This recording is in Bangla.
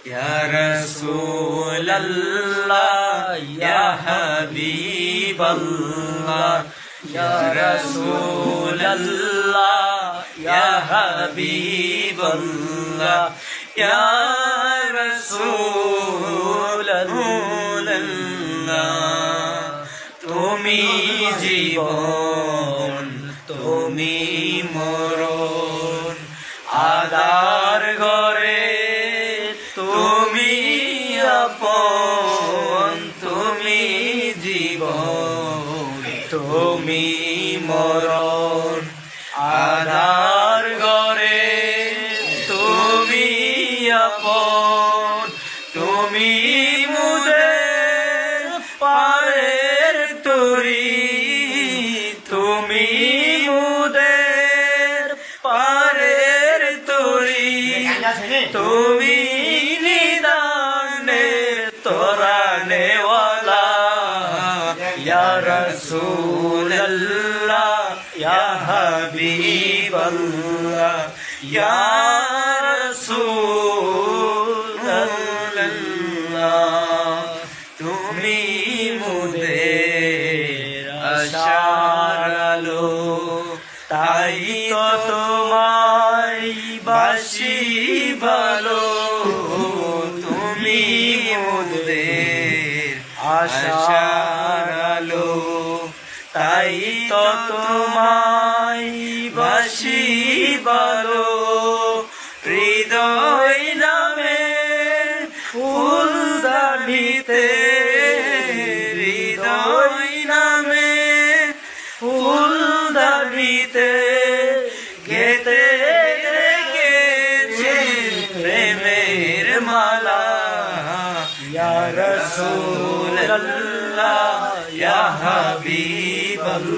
ইয়া রাসূলাল্লাহ ইয়া হাবিবাল্লাহ ইয়া রাসূলাল্লাহ ইয়া হাবিবাল্লাহ ইয়া রাসূলাল্লাহ তুমি জীবন তুমি মরণ আদার ঘরে তুমি আপন তুমি জীবন তুমি মরণ আদার ঘরে তুমি আপন তুমি মুদের পারের তরি তুমি মুদের পারের তরি তুমি নিদানের তোরানে ওয়ালা ইয়া রাসূলাল্লাহ ইয়া হাবিবাল্লাহ ইয়া রাসূলাল্লাহ তুমি মুদের আশার আলো তাই তো তোমায় বাসি ভালো তুমি মুদের আশার আলো তাই তো তোমায় বাসি ভালো হৃদয় নামে ফুলদানিতে হৃদয় নামে ফুলদানিতে গেতে রেখেছি প্রেমের মালা ইয়া রাসূলাল্লাহ ইয়া হাবিবাল্লাহ